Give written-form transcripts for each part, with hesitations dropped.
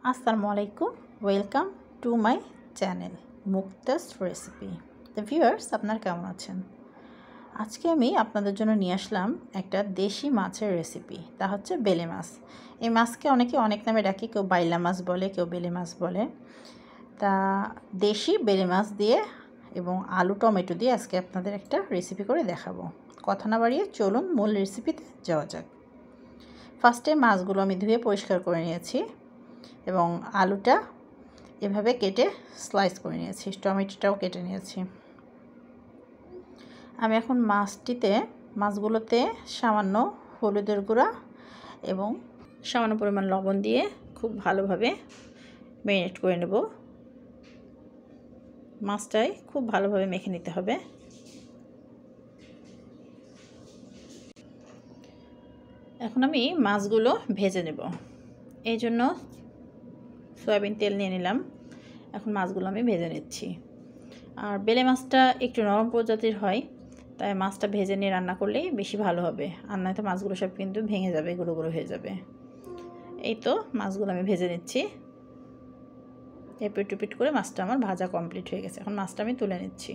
আসসালামু আলাইকুম, welcome to my channel Mukta's recipe. তো ভিউয়ার্স, আপনারা কেমন আছেন? আজকে আমি আপনাদের জন্য নিয়ে আসলাম একটা দেশি মাছের রেসিপি, তা হচ্ছে বেলে মাছ। এই মাছকে অনেকে অনেক নামে ডাকে, কেউ বাইলা মাছ বলে, কেউ বেলে মাছ বলে। তা দেশি বেলে মাছ দিয়ে এবং আলু টমেটো দিয়ে আজকে আপনাদের একটা রেসিপি করে দেখাবো। কথা না বাড়িয়ে চলুন মূল রেসিপিতে যাওয়া যাক। ফার্স্টে মাছগুলো আমি ধুয়ে পরিষ্কার করে নিয়েছি এবং আলুটা এভাবে কেটে স্লাইস করে নিয়েছি, টমেটোটাও কেটে নিয়েছি। আমি এখন মাছগুলোতে সামান্য হলুদের গুঁড়া এবং সামান্য পরিমাণ লবণ দিয়ে খুব ভালোভাবে ম্যারিনেট করে নেব। মাছটাই খুব ভালোভাবে মেখে নিতে হবে। এখন আমি মাছগুলো ভেজে নেব, এই জন্য সয়াবিন তেল নিয়ে নিলাম। এখন মাছগুলো আমি ভেজে নিচ্ছি। আর বেলে মাছটা একটু নরম প্রজাতির হয়, তাই মাছটা ভেজে নিয়ে রান্না করলেই বেশি ভালো হবে, আর নয়তো মাছগুলো সব কিন্তু ভেঙে যাবে, গুঁড়ো গুঁড়ো হয়ে যাবে। এই তো মাছগুলো আমি ভেজে নিচ্ছি। এপিট টুপিট করে মাছটা আমার ভাজা কমপ্লিট হয়ে গেছে। এখন মাছটা আমি তুলে নিচ্ছি।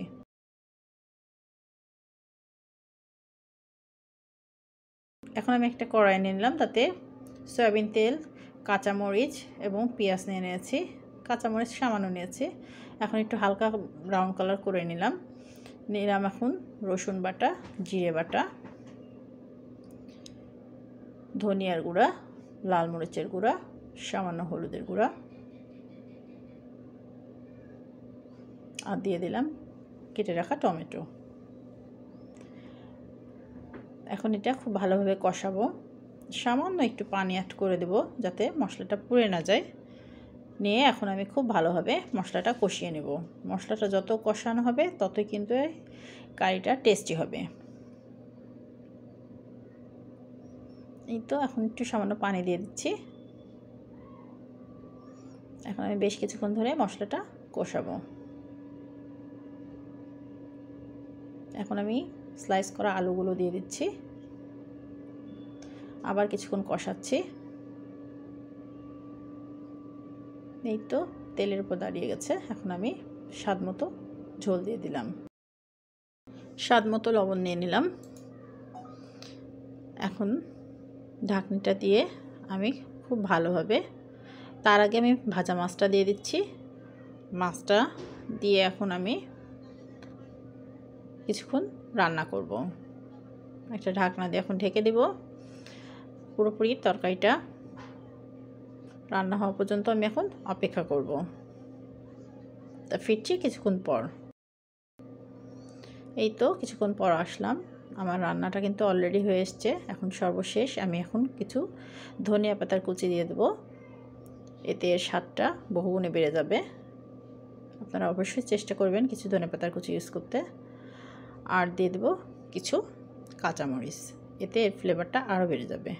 এখন আমি একটা কড়াই নিয়ে নিলাম, তাতে সয়াবিন তেল, কাঁচামরিচ এবং পেঁয়াজ নিয়ে নিয়েছি। কাঁচামরিচ সামান্য নিয়েছি। এখন একটু হালকা ব্রাউন কালার করে নিলাম। এখন রসুন বাটা, জিরে বাটা, ধনিয়ার গুঁড়া, লাল মরিচের গুঁড়া, সামান্য হলুদের গুঁড়া আর দিয়ে দিলাম কেটে রাখা টমেটো। এখন এটা খুব ভালোভাবে কষাবো। সামান্য একটু পানি অ্যাড করে দেব যাতে মশলাটা পুড়ে না যায়। নিয়ে এখন আমি খুব ভালোভাবে মশলাটা কষিয়ে নেব। মশলাটা যত কষানো হবে ততই কিন্তু কারিটা টেস্টি হবে। এই তো এখন একটু সামান্য পানি দিয়ে দিচ্ছি। এখন আমি বেশ কিছুক্ষণ ধরে মশলাটা কষাবো। এখন আমি স্লাইস করা আলুগুলো দিয়ে দিচ্ছি, আবার কিছুক্ষণ কষাচ্ছি। এই তো তেলের উপর দাঁড়িয়ে গেছে। এখন আমি স্বাদ মতো ঝোল দিয়ে দিলাম, স্বাদ মতো লবণ নিয়ে নিলাম। এখন ঢাকনিটা দিয়ে আমি খুব ভালোভাবে, তার আগে আমি ভাজা মাছটা দিয়ে দিচ্ছি। মাছটা দিয়ে এখন আমি কিছুক্ষণ রান্না করব। একটা ঢাকনা দিয়ে এখন ঢেকে দেব। পুরোপুরি তরকারিটা রান্না হওয়া পর্যন্ত আমি এখন অপেক্ষা করব। তা ফিরছি কিছুক্ষণ পর। এই তো কিছুক্ষণ পর আসলাম। আমার রান্নাটা কিন্তু অলরেডি হয়ে এসছে। এখন সর্বশেষ আমি এখন কিছু ধনিয়া পাতার কুচি দিয়ে দেবো। এতে এর স্বাদটা বহুগুণে বেড়ে যাবে। আপনারা অবশ্যই চেষ্টা করবেন কিছু ধনিয়া পাতার কুচি ইউজ করতে। আর দিয়ে দেবো কিছু কাঁচামরিচ, এতে এর ফ্লেভারটা আরও বেড়ে যাবে।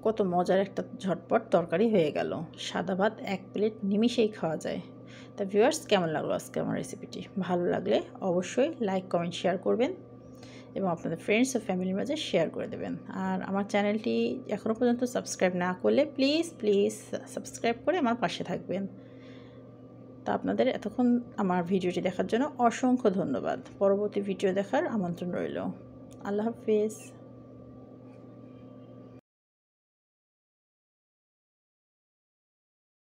কত মজার একটা ঝটপট তরকারি হয়ে গেল। সাদা ভাত এক প্লেট নিমিষেই খাওয়া যায়। তা ভিউয়ার্স, কেমন লাগলো আজকে আমার রেসিপিটি? ভালো লাগলে অবশ্যই লাইক, কমেন্ট, শেয়ার করবেন এবং আপনাদের ফ্রেন্ডস ও ফ্যামিলির মাঝে শেয়ার করে দেবেন। আর আমার চ্যানেলটি এখনও পর্যন্ত সাবস্ক্রাইব না করলে প্লিজ সাবস্ক্রাইব করে আমার পাশে থাকবেন। তা আপনাদের এতক্ষণ আমার ভিডিওটি দেখার জন্য অসংখ্য ধন্যবাদ। পরবর্তী ভিডিও দেখার আমন্ত্রণ রইল। আল্লাহ হাফিজ।